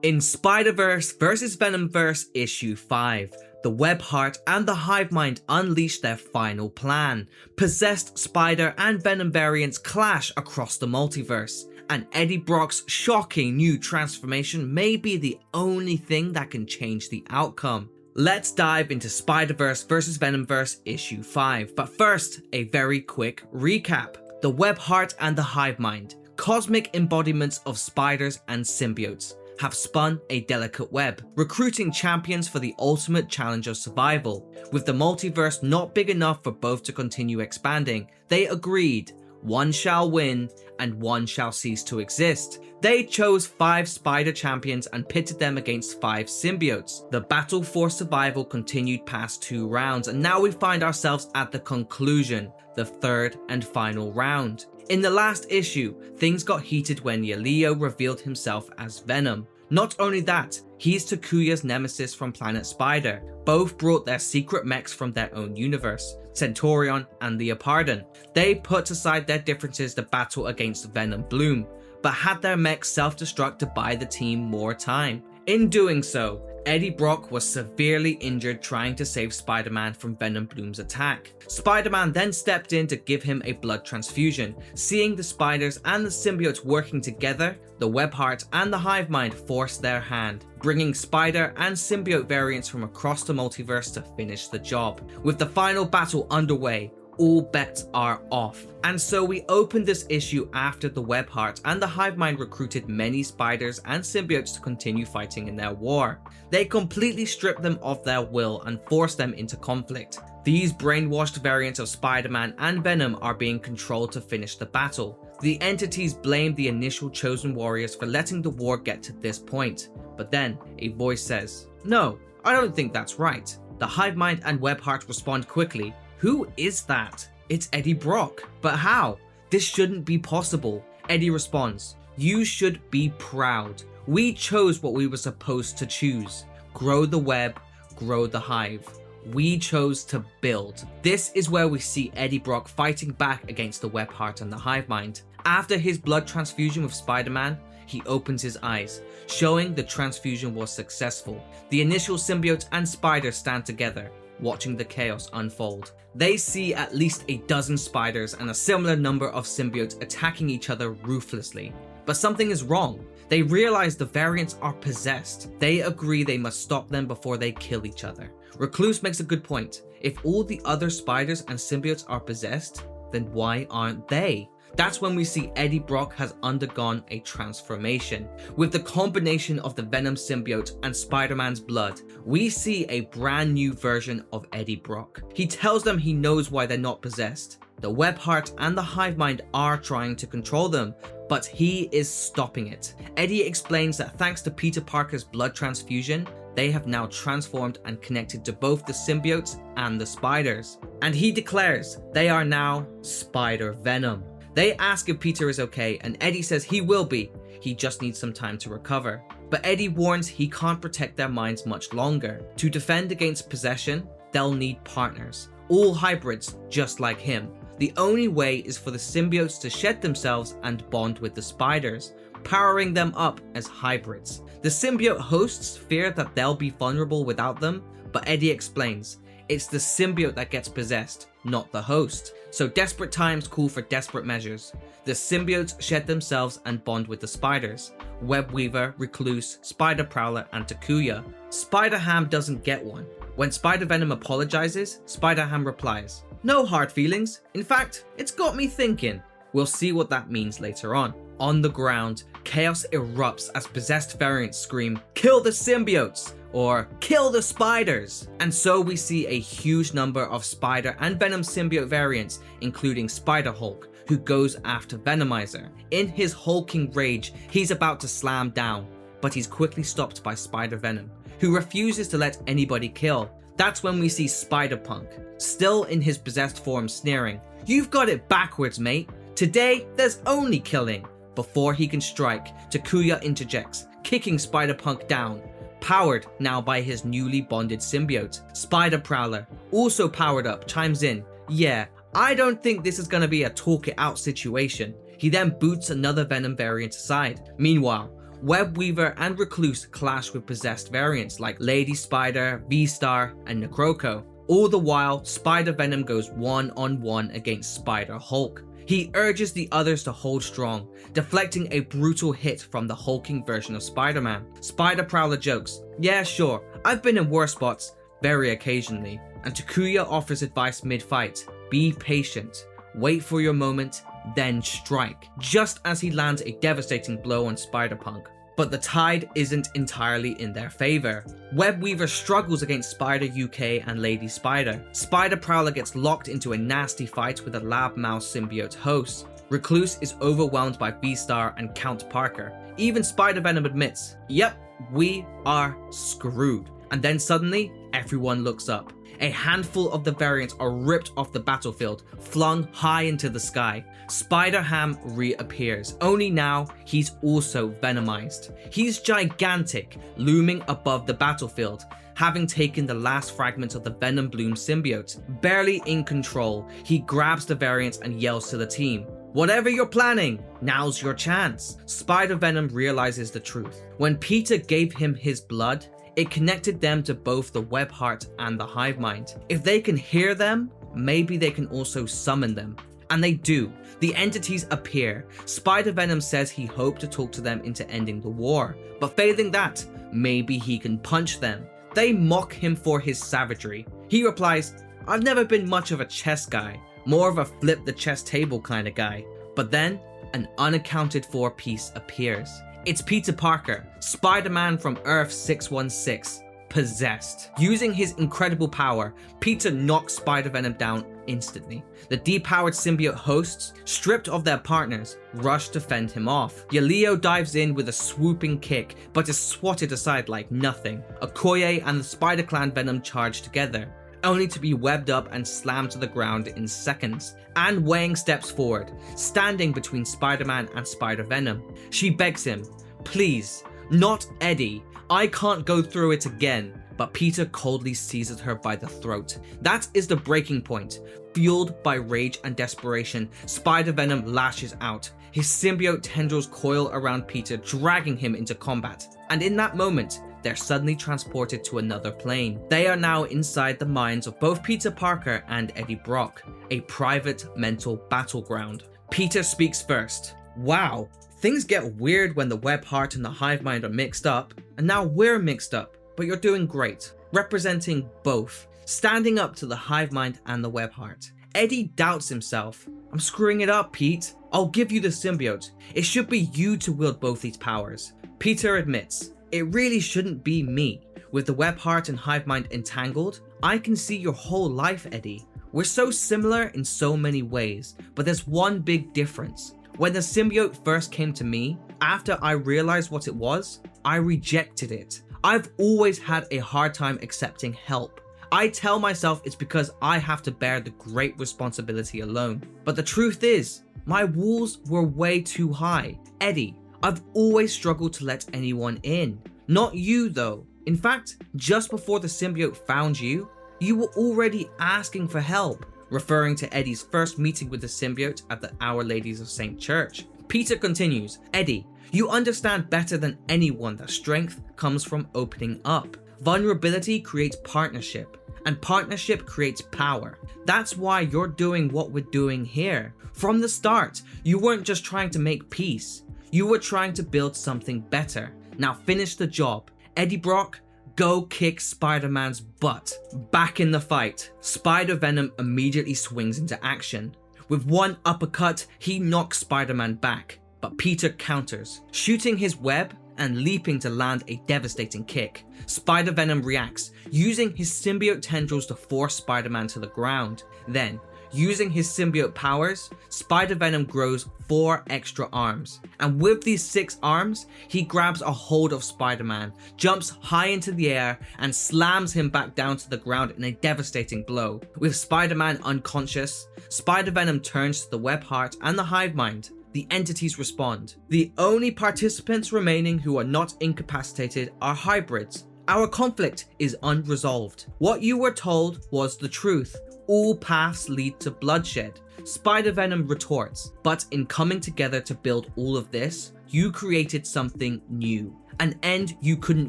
In Spider-Verse vs. Venomverse Issue 5, the Web-Heart and the Hive-Mind unleash their final plan. Possessed Spider and Venom variants clash across the multiverse, and Eddie Brock's shocking new transformation may be the only thing that can change the outcome. Let's dive into Spider-Verse vs. Venomverse Issue 5, but first, a very quick recap. The Web-Heart and the Hive-Mind, cosmic embodiments of spiders and symbiotes, have spun a delicate web, recruiting champions for the ultimate challenge of survival. With the multiverse not big enough for both to continue expanding, they agreed, one shall win and one shall cease to exist. They chose 5 spider champions and pitted them against 5 symbiotes. The battle for survival continued past 2 rounds, and now we find ourselves at the conclusion, the 3rd and final round. In the last issue, things got heated when Yelio revealed himself as Venom. Not only that, he's Takuya's nemesis from Planet Spider. Both brought their secret mechs from their own universe, Centaurion and Leopardon. They put aside their differences to battle against Venom Bloom, but had their mechs self-destruct to buy the team more time. In doing so, Eddie Brock was severely injured trying to save Spider-Man from Venom Bloom's attack. Spider-Man then stepped in to give him a blood transfusion. Seeing the spiders and the symbiotes working together, the Web-Heart and the Hive-Mind forced their hand, bringing spider and symbiote variants from across the multiverse to finish the job. With the final battle underway, all bets are off. And so we opened this issue after the Web-Heart and the Hive-Mind recruited many spiders and symbiotes to continue fighting in their war. They completely stripped them of their will and forced them into conflict. These brainwashed variants of Spider-Man and Venom are being controlled to finish the battle. The entities blamed the initial chosen warriors for letting the war get to this point. But then, a voice says, "No, I don't think that's right." The Hive-Mind and Web-Heart respond quickly. Who is that? It's Eddie Brock. But how? This shouldn't be possible. Eddie responds, "You should be proud. We chose what we were supposed to choose. Grow the web, grow the hive. We chose to build." This is where we see Eddie Brock fighting back against the Web-Heart and the Hive-Mind. After his blood transfusion with Spider-Man, he opens his eyes, showing the transfusion was successful. The initial symbiote and spider stand together, watching the chaos unfold. They see at least a dozen spiders and a similar number of symbiotes attacking each other ruthlessly. But something is wrong. They realize the variants are possessed. They agree they must stop them before they kill each other. Recluse makes a good point. If all the other spiders and symbiotes are possessed, then why aren't they? That's when we see Eddie Brock has undergone a transformation. With the combination of the Venom symbiote and Spider-Man's blood, we see a brand new version of Eddie Brock. He tells them he knows why they're not possessed. The Web-Heart and the Hive-Mind are trying to control them, but he is stopping it. Eddie explains that thanks to Peter Parker's blood transfusion, they have now transformed and connected to both the symbiotes and the spiders. And he declares they are now Spider-Venom. They ask if Peter is okay, and Eddie says he will be, he just needs some time to recover. But Eddie warns he can't protect their minds much longer. To defend against possession, they'll need partners, all hybrids just like him. The only way is for the symbiotes to shed themselves and bond with the spiders, powering them up as hybrids. The symbiote hosts fear that they'll be vulnerable without them, but Eddie explains, it's the symbiote that gets possessed, not the host. So desperate times call for desperate measures. The symbiotes shed themselves and bond with the spiders. Webweaver, Recluse, Spider Prowler, and Takuya. Spider-Ham doesn't get one. When Spider-Venom apologizes, Spider-Ham replies, "No hard feelings. In fact, it's got me thinking." We'll see what that means later on. On the ground, chaos erupts as possessed variants scream, "Kill the symbiotes!" or "Kill the spiders!" And so we see a huge number of Spider and Venom symbiote variants, including Spider-Hulk, who goes after Venomizer. In his hulking rage, he's about to slam down, but he's quickly stopped by Spider-Venom, who refuses to let anybody kill. That's when we see Spider-Punk, still in his possessed form, sneering, "You've got it backwards, mate. Today, there's only killing." Before he can strike, Takuya interjects, kicking Spider-Punk down, powered now by his newly bonded symbiote. Spider Prowler, also powered up, chimes in, "Yeah, I don't think this is gonna be a talk it out situation." He then boots another Venom variant aside. Meanwhile, Webweaver and Recluse clash with possessed variants like Lady Spider, V-Star, and Necroco. All the while, Spider-Venom goes one-on-one against Spider-Hulk. He urges the others to hold strong, deflecting a brutal hit from the hulking version of Spider-Man. Spider-Prowler jokes, "Yeah, sure, I've been in worse spots, very occasionally." And Takuya offers advice mid-fight, "Be patient, wait for your moment, then strike," just as he lands a devastating blow on Spider-Punk. But the tide isn't entirely in their favor. Webweaver struggles against Spider UK and Lady Spider. Spider-Prowler gets locked into a nasty fight with a lab mouse symbiote host. Recluse is overwhelmed by V-Star and Count Parker. Even Spider-Venom admits, "Yep, we are screwed." And then suddenly, everyone looks up. A handful of the variants are ripped off the battlefield, flung high into the sky. Spider-Ham reappears, only now he's also venomized. He's gigantic, looming above the battlefield, having taken the last fragment of the Venom Bloom symbiote. Barely in control, he grabs the variants and yells to the team, "Whatever you're planning, now's your chance." Spider-Venom realizes the truth. When Peter gave him his blood, it connected them to both the Web-Heart and the Hive-Mind. If they can hear them, maybe they can also summon them. And they do. The entities appear. Spider-Venom says he hoped to talk to them into ending the war, but failing that, maybe he can punch them. They mock him for his savagery. He replies, "I've never been much of a chess guy, more of a flip the chess table kind of guy." But then, an unaccounted for piece appears. It's Peter Parker, Spider-Man from Earth 616, possessed. Using his incredible power, Peter knocks Spider-Venom down instantly. The depowered symbiote hosts, stripped of their partners, rush to fend him off. Yaleo dives in with a swooping kick, but is swatted aside like nothing. Okoye and the Spider-Clan Venom charge together, only to be webbed up and slammed to the ground in seconds. And Wang steps forward, standing between Spider-Man and Spider-Venom. She begs him, "Please, not Eddie, I can't go through it again." But Peter coldly seizes her by the throat. That is the breaking point. Fueled by rage and desperation, Spider-Venom lashes out. His symbiote tendrils coil around Peter, dragging him into combat. And in that moment, they're suddenly transported to another plane. They are now inside the minds of both Peter Parker and Eddie Brock, a private mental battleground. Peter speaks first. "Wow, things get weird when the Web-Heart and the Hive-Mind are mixed up, and now we're mixed up, but you're doing great, representing both, standing up to the Hive-Mind and the Web-Heart." Eddie doubts himself. "I'm screwing it up, Pete. I'll give you the symbiote. It should be you to wield both these powers." Peter admits, "It really shouldn't be me. With the Web-Heart and Hive-Mind entangled, I can see your whole life, Eddie. We're so similar in so many ways, but there's one big difference. When the symbiote first came to me, after I realized what it was, I rejected it. I've always had a hard time accepting help. I tell myself it's because I have to bear the great responsibility alone. But the truth is, my walls were way too high. Eddie, I've always struggled to let anyone in. Not you though. In fact, just before the symbiote found you, you were already asking for help," referring to Eddie's first meeting with the symbiote at the Our Ladies of St. Church. Peter continues, "Eddie, you understand better than anyone that strength comes from opening up. Vulnerability creates partnership, and partnership creates power. That's why you're doing what we're doing here. From the start, you weren't just trying to make peace. You were trying to build something better. Now finish the job. Eddie Brock, go kick Spider-Man's butt." Back in the fight, Spider-Venom immediately swings into action. With one uppercut, he knocks Spider-Man back, but Peter counters, shooting his web and leaping to land a devastating kick. Spider-Venom reacts, using his symbiote tendrils to force Spider-Man to the ground. Then, using his symbiote powers, Spider-Venom grows 4 extra arms. And with these 6 arms, he grabs a hold of Spider-Man, jumps high into the air, and slams him back down to the ground in a devastating blow. With Spider-Man unconscious, Spider-Venom turns to the Web-Heart and the Hive-Mind. The entities respond. The only participants remaining who are not incapacitated are hybrids. Our conflict is unresolved. What you were told was the truth. All paths lead to bloodshed. Spider-Venom retorts, but in coming together to build all of this, you created something new, an end you couldn't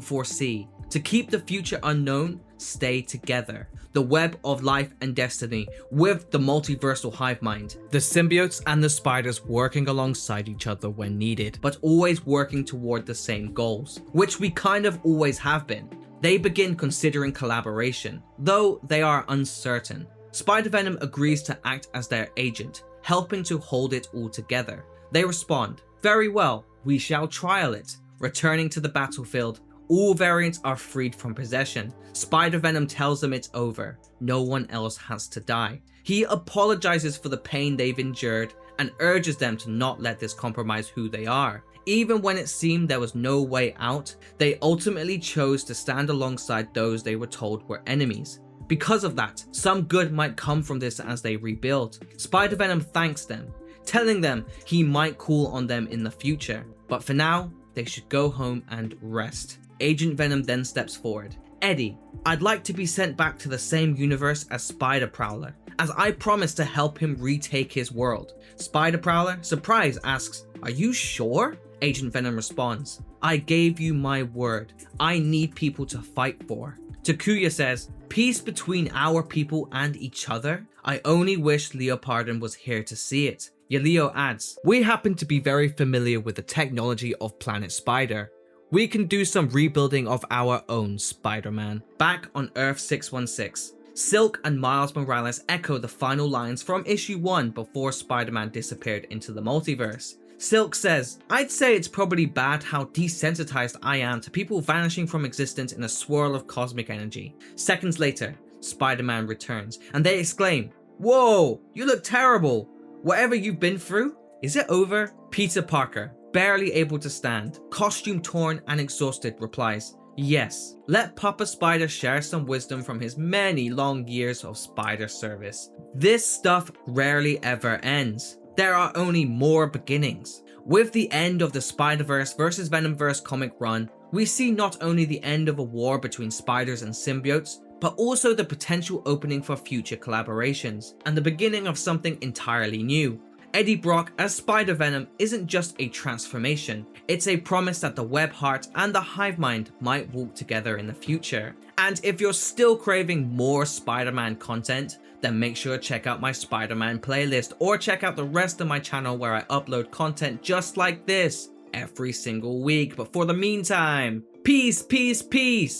foresee. To keep the future unknown, stay together. The web of life and destiny with the multiversal hive mind. The symbiotes and the spiders working alongside each other when needed, but always working toward the same goals, which we kind of always have been. They begin considering collaboration, though they are uncertain. Spider-Venom agrees to act as their agent, helping to hold it all together. They respond, "Very well, we shall trial it." Returning to the battlefield, all variants are freed from possession. Spider-Venom tells them it's over. No one else has to die. He apologizes for the pain they've endured and urges them to not let this compromise who they are. Even when it seemed there was no way out, they ultimately chose to stand alongside those they were told were enemies. Because of that, some good might come from this as they rebuild. Spider-Venom thanks them, telling them he might call on them in the future. But for now, they should go home and rest. Agent Venom then steps forward. "Eddie, I'd like to be sent back to the same universe as Spider Prowler, as I promised to help him retake his world." Spider Prowler, surprised, asks, "Are you sure?" Agent Venom responds, "I gave you my word. I need people to fight for." Takuya says, "Peace between our people and each other? I only wish Leopardon was here to see it." Yaleo adds, "We happen to be very familiar with the technology of Planet Spider. We can do some rebuilding of our own, Spider-Man." Back on Earth 616, Silk and Miles Morales echo the final lines from issue 1 before Spider-Man disappeared into the multiverse. Silk says, "I'd say it's probably bad how desensitized I am to people vanishing from existence in a swirl of cosmic energy." Seconds later, Spider-Man returns and they exclaim, "Whoa, you look terrible. Whatever you've been through, is it over?" Peter Parker, barely able to stand, costume torn and exhausted, replies, "Yes, let Papa Spider share some wisdom from his many long years of spider service. This stuff rarely ever ends. There are only more beginnings." With the end of the Spider-Verse vs. Venomverse comic run, we see not only the end of a war between spiders and symbiotes, but also the potential opening for future collaborations, and the beginning of something entirely new. Eddie Brock as Spider-Venom isn't just a transformation, it's a promise that the Web-Heart and the Hive-Mind might walk together in the future. And if you're still craving more Spider-Man content, then make sure to check out my Spider-Man playlist, or check out the rest of my channel where I upload content just like this every single week. But for the meantime, peace, peace, peace!